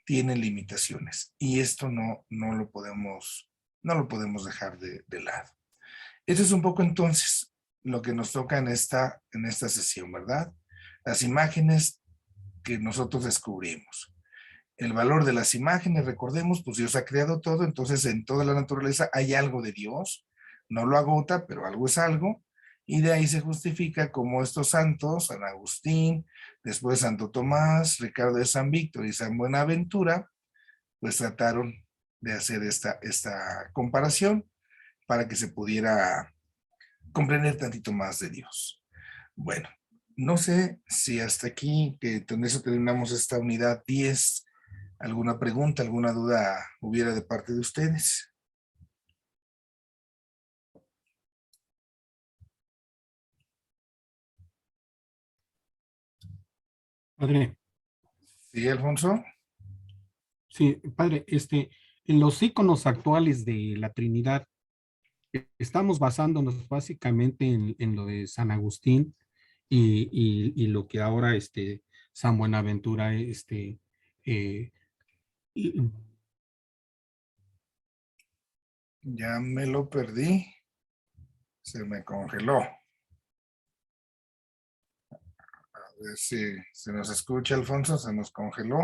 Speaker 1: tienen limitaciones. Y esto no lo podemos dejar de lado. Eso es un poco entonces lo que nos toca en esta sesión, ¿verdad? Las imágenes que nosotros descubrimos. El valor de las imágenes, recordemos, pues Dios ha creado todo, entonces en toda la naturaleza hay algo de Dios, no lo agota, pero algo es algo, y de ahí se justifica como estos santos, San Agustín, después Santo Tomás, Ricardo de San Víctor y San Buenaventura, pues trataron de hacer esta comparación para que se pudiera comprender tantito más de Dios. Bueno, no sé si hasta aquí, que con eso terminamos esta unidad 10, alguna pregunta, alguna duda hubiera de parte de ustedes.
Speaker 3: Padre,
Speaker 1: ¿Sí, Alfonso?
Speaker 3: sí, padre, en los iconos actuales de la Trinidad, estamos basándonos básicamente en lo de San Agustín y lo que ahora San Buenaventura, y-
Speaker 1: Ya me lo perdí. Se me congeló. A ver si se nos escucha, Alfonso, se nos congeló.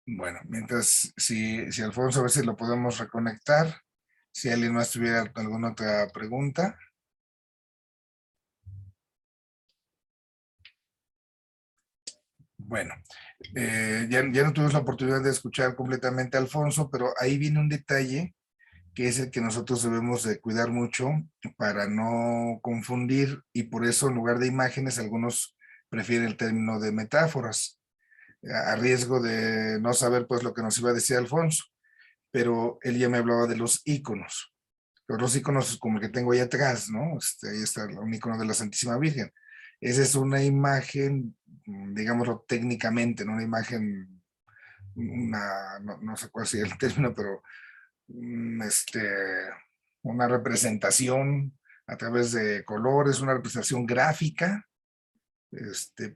Speaker 1: Bueno, mientras, si Alfonso, a ver si lo podemos reconectar. Si alguien más tuviera alguna otra pregunta. Bueno, ya no tuvimos la oportunidad de escuchar completamente a Alfonso, pero ahí viene un detalle que es el que nosotros debemos de cuidar mucho para no confundir, y por eso en lugar de imágenes algunos prefieren el término de metáforas, a riesgo de no saber pues lo que nos iba a decir Alfonso, pero él ya me hablaba de los íconos. Los íconos como el que tengo ahí atrás, ¿no? Ahí está un ícono de la Santísima Virgen. Esa es una imagen, digámoslo técnicamente, ¿no? Una imagen, no sé cuál sería el término, pero una representación a través de colores, una representación gráfica,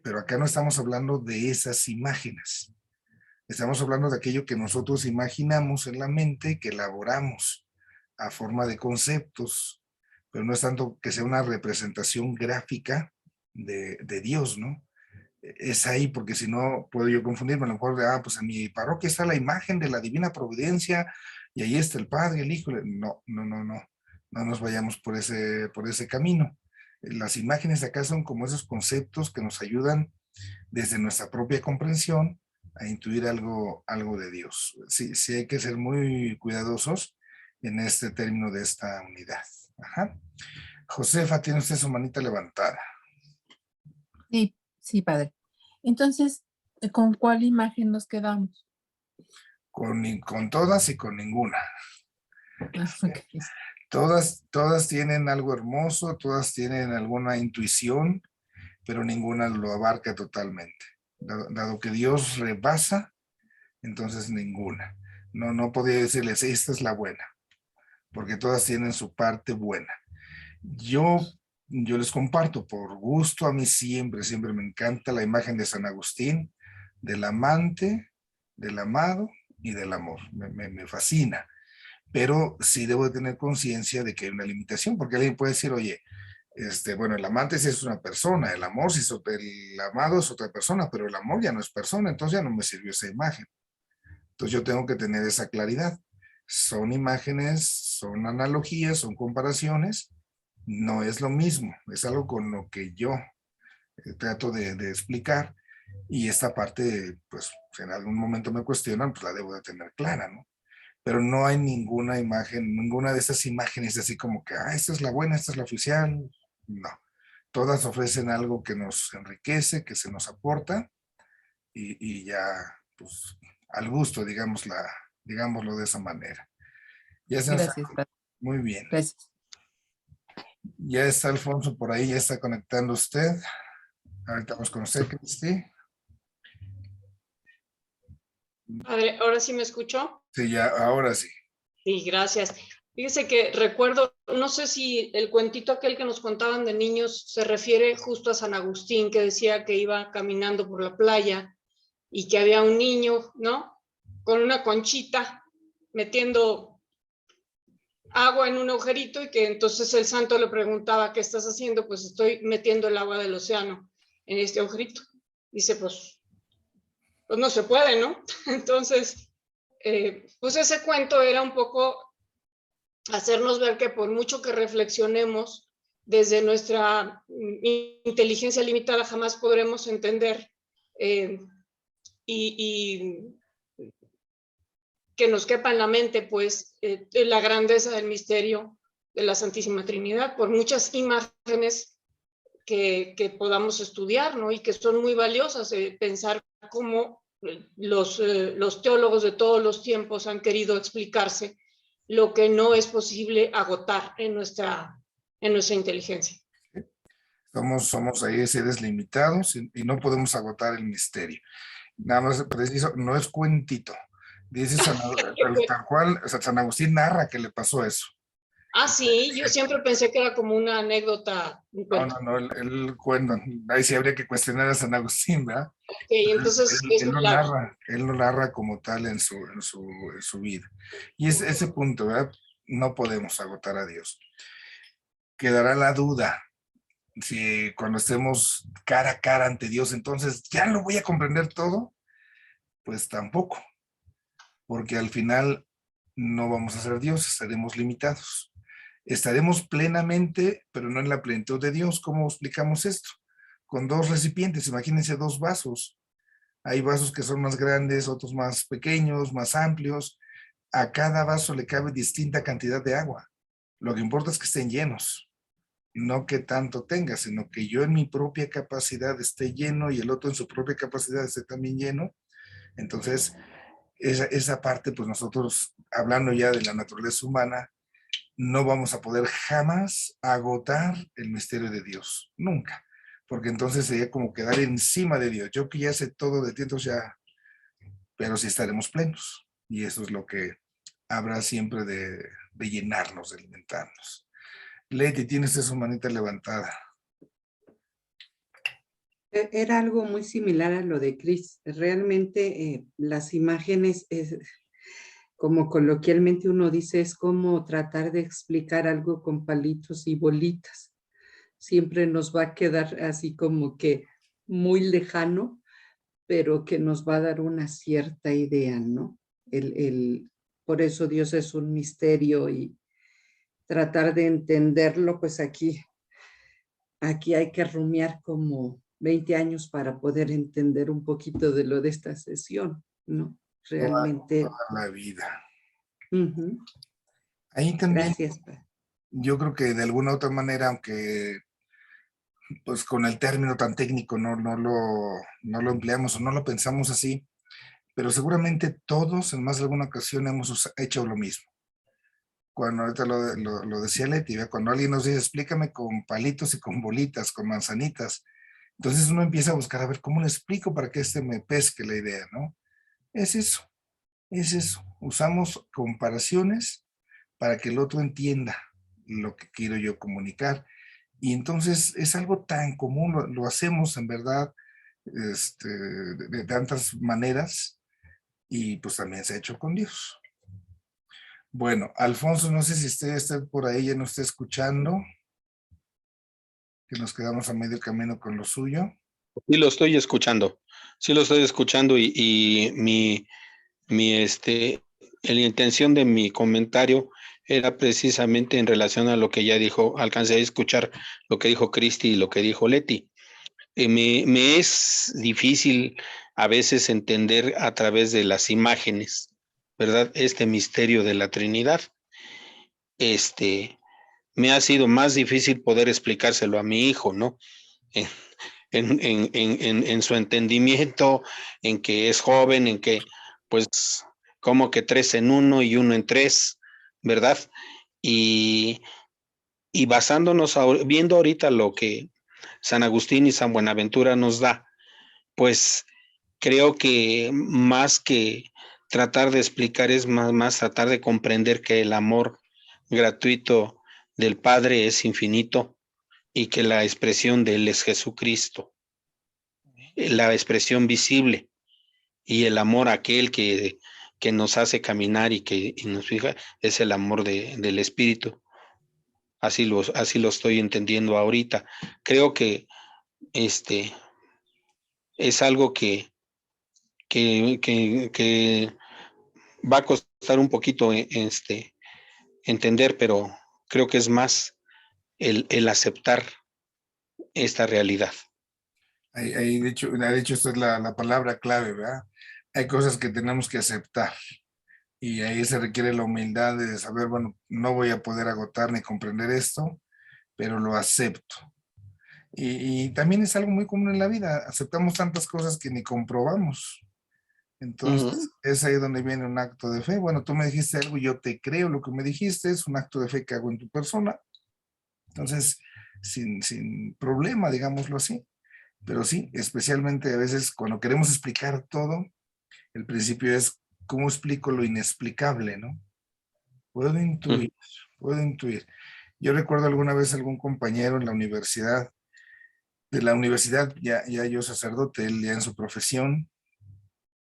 Speaker 1: pero acá no estamos hablando de esas imágenes. Estamos hablando de aquello que nosotros imaginamos en la mente, que elaboramos a forma de conceptos, pero no es tanto que sea una representación gráfica de Dios, ¿no? Es ahí, porque si no puedo yo confundirme, a lo mejor, pues en mi parroquia está la imagen de la divina providencia y ahí está el Padre, el Hijo. No, no, no, no, no nos vayamos por ese camino. Las imágenes de acá son como esos conceptos que nos ayudan desde nuestra propia comprensión a intuir algo de Dios. Sí, sí hay que ser muy cuidadosos en este término de esta unidad. Ajá. Josefa, tiene usted su manita levantada.
Speaker 4: Sí, sí, padre. Entonces, ¿con cuál imagen nos quedamos?
Speaker 1: Con todas y con ninguna.
Speaker 4: Ah, ok.
Speaker 1: Todas tienen algo hermoso, todas tienen alguna intuición, pero ninguna lo abarca totalmente. Dado que Dios rebasa, entonces ninguna. No podría decirles, esta es la buena, porque todas tienen su parte buena. Yo les comparto por gusto, a mí siempre me encanta la imagen de San Agustín, del amante, del amado y del amor. Me fascina. Pero sí debo de tener conciencia de que hay una limitación, porque alguien puede decir, oye, bueno, el amante sí es una persona, el amor sí es el amado es otra persona, pero el amor ya no es persona, entonces ya no me sirvió esa imagen. Entonces yo tengo que tener esa claridad. Son imágenes, son analogías, son comparaciones, no es lo mismo, es algo con lo que yo trato de explicar, y esta parte, pues, si en algún momento me cuestionan, pues la debo de tener clara, ¿no? Pero no hay ninguna imagen, ninguna de esas imágenes así como que, esta es la buena, esta es la oficial. No, todas ofrecen algo que nos enriquece, que se nos aporta, y ya, pues, al gusto, digámoslo de esa manera. Ya se nos...
Speaker 4: Gracias, padre.
Speaker 1: Muy bien.
Speaker 4: Gracias.
Speaker 1: Ya está Alfonso por ahí, ya está conectando usted. Ahorita vamos con usted, Cristi.
Speaker 5: Padre, ¿ahora sí me escuchó?
Speaker 1: Sí, ya, ahora sí.
Speaker 5: Sí, gracias. Fíjese que recuerdo, no sé si el cuentito aquel que nos contaban de niños se refiere justo a San Agustín, que decía que iba caminando por la playa y que había un niño, ¿no? Con una conchita metiendo agua en un agujerito, y que entonces el santo le preguntaba, ¿qué estás haciendo? Pues estoy metiendo el agua del océano en este agujerito. Dice, pues no se puede, ¿no? Entonces, pues ese cuento era un poco hacernos ver que por mucho que reflexionemos desde nuestra inteligencia limitada, jamás podremos entender y que nos quepa en la mente, pues, la grandeza del misterio de la Santísima Trinidad, por muchas imágenes que podamos estudiar, ¿no? Y que son muy valiosas, pensar cómo los teólogos de todos los tiempos han querido explicarse lo que no es posible agotar en nuestra inteligencia.
Speaker 1: Somos ahí seres limitados y no podemos agotar el misterio. Nada más preciso, no es cuentito. Dice tal cual, o sea, San Agustín narra que le pasó eso.
Speaker 5: Ah, sí, yo siempre pensé que era como una anécdota, un cuento.
Speaker 1: No, él cuenta, ahí sí habría que cuestionar a San Agustín, ¿verdad?
Speaker 5: Ok, entonces es
Speaker 1: Él
Speaker 5: milagro.
Speaker 1: lo narra como tal en su vida. Y es ese punto, ¿verdad? No podemos agotar a Dios. Quedará la duda, si cuando estemos cara a cara ante Dios, entonces ya lo voy a comprender todo, pues tampoco, porque al final no vamos a ser Dios, estaremos limitados. Estaremos plenamente, pero no en la plenitud de Dios. ¿Cómo explicamos esto? Con dos recipientes, imagínense dos vasos. Hay vasos que son más grandes, otros más pequeños, más amplios. A cada vaso le cabe distinta cantidad de agua. Lo que importa es que estén llenos, no que tanto tenga, sino que yo en mi propia capacidad esté lleno y el otro en su propia capacidad esté también lleno. Entonces, esa parte, pues nosotros, hablando ya de la naturaleza humana, no vamos a poder jamás agotar el misterio de Dios, nunca, porque entonces sería como quedar encima de Dios. Yo que ya sé todo de ti, entonces ya, pero sí estaremos plenos, y eso es lo que habrá siempre de llenarnos, de alimentarnos. Leti, tienes su manita levantada.
Speaker 6: Era algo muy similar a lo de Cris. Realmente las imágenes, como coloquialmente uno dice, es como tratar de explicar algo con palitos y bolitas. Siempre nos va a quedar así como que muy lejano, pero que nos va a dar una cierta idea, ¿no? Por eso Dios es un misterio y tratar de entenderlo, pues aquí hay que rumiar como 20 años para poder entender un poquito de lo de esta sesión, ¿no? Realmente.
Speaker 1: Toda la vida.
Speaker 6: Ujú.
Speaker 1: Ahí también,
Speaker 6: Gracias, Padre.
Speaker 1: yo creo que de alguna otra manera, aunque pues con el término tan técnico no lo empleamos o no lo pensamos así, pero seguramente todos en más de alguna ocasión hemos hecho lo mismo. Cuando ahorita lo decía Leti, ¿ve? Cuando alguien nos dice, explícame con palitos y con bolitas, con manzanitas, entonces uno empieza a buscar a ver cómo le explico para que me pesque la idea, ¿no? Es eso, es eso. Usamos comparaciones para que el otro entienda lo que quiero yo comunicar. Y entonces es algo tan común, lo hacemos en verdad de tantas maneras y pues también se ha hecho con Dios. Bueno, Alfonso, no sé si usted está por ahí, ya nos está escuchando, que nos quedamos a medio camino con lo suyo.
Speaker 7: Sí lo estoy escuchando, y la intención de mi comentario era precisamente en relación a lo que ya dijo, alcancé a escuchar lo que dijo Cristi y lo que dijo Leti. Me es difícil a veces entender a través de las imágenes, ¿verdad? Este misterio de la Trinidad. Me ha sido más difícil poder explicárselo a mi hijo, ¿no? En su entendimiento, en que es joven, en que, pues, como que 3 en 1 y 1 en 3, ¿verdad? Y basándonos, viendo ahorita lo que San Agustín y San Buenaventura nos da, pues creo que más que tratar de explicar es más tratar de comprender que el amor gratuito del Padre es infinito y que la expresión de Él es Jesucristo, la expresión visible y el amor aquel que nos hace caminar y nos fija es el amor del Espíritu. Así lo estoy entendiendo ahorita. Creo que es algo que va a costar un poquito entender, pero creo que es más el aceptar esta realidad.
Speaker 1: De hecho, esta es la palabra clave, ¿verdad? Hay cosas que tenemos que aceptar y ahí se requiere la humildad de saber, bueno, no voy a poder agotar ni comprender esto, pero lo acepto. Y también es algo muy común en la vida, aceptamos tantas cosas que ni comprobamos. Entonces, es ahí donde viene un acto de fe. Bueno, tú me dijiste algo y yo te creo lo que me dijiste, es un acto de fe que hago en tu persona. Entonces, sin problema, digámoslo así. Pero sí, especialmente a veces cuando queremos explicar todo, el principio es cómo explico lo inexplicable, ¿no? Puedo intuir. Yo recuerdo alguna vez algún compañero en la universidad, ya yo sacerdote, él ya en su profesión,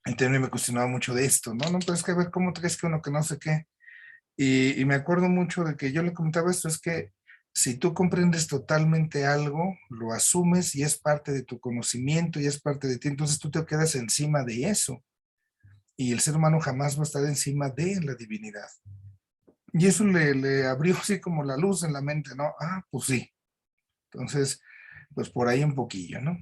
Speaker 1: y también me cuestionaba mucho de esto, ¿no? No, pero es que a ver, ¿cómo crees que uno que no sé qué? Y me acuerdo mucho de que yo le comentaba esto, es que si tú comprendes totalmente algo, lo asumes y es parte de tu conocimiento y es parte de ti, entonces tú te quedas encima de eso. Y el ser humano jamás va a estar encima de la divinidad. Y eso le abrió así como la luz en la mente, ¿no? Ah, pues sí. Entonces, pues por ahí un poquillo, ¿no?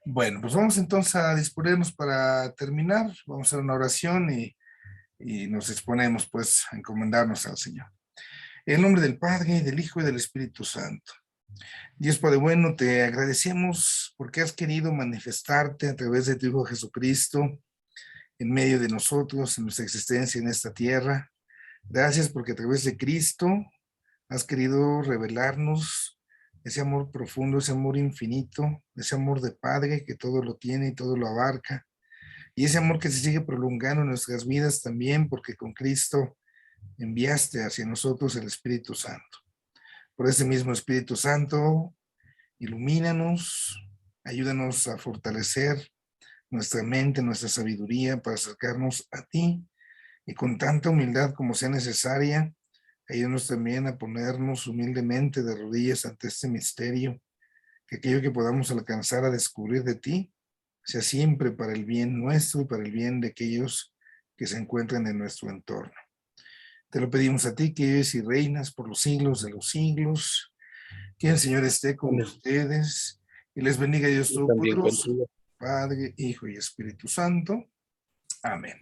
Speaker 1: Bueno, pues vamos entonces a disponernos para terminar. Vamos a hacer una oración y nos disponemos pues a encomendarnos al Señor. En el nombre del Padre, del Hijo y del Espíritu Santo. Dios Padre bueno, te agradecemos porque has querido manifestarte a través de tu Hijo Jesucristo en medio de nosotros, en nuestra existencia en esta tierra. Gracias porque a través de Cristo has querido revelarnos ese amor profundo, ese amor infinito, ese amor de Padre que todo lo tiene y todo lo abarca. Y ese amor que se sigue prolongando en nuestras vidas también porque con Cristo enviaste hacia nosotros el Espíritu Santo. Por ese mismo Espíritu Santo, ilumínanos, Ayúdanos a fortalecer nuestra mente, nuestra sabiduría para acercarnos a ti y con tanta humildad como sea necesaria. Ayúdanos también a ponernos humildemente de rodillas ante este misterio, que aquello que podamos alcanzar a descubrir de ti sea siempre para el bien nuestro y para el bien de aquellos que se encuentran en nuestro entorno. Te lo pedimos a ti, que vives y reinas por los siglos de los siglos. Que el Señor esté con ustedes y les bendiga Dios
Speaker 7: También
Speaker 1: Todopoderoso,
Speaker 7: contigo.
Speaker 1: Padre, Hijo y Espíritu Santo. Amén.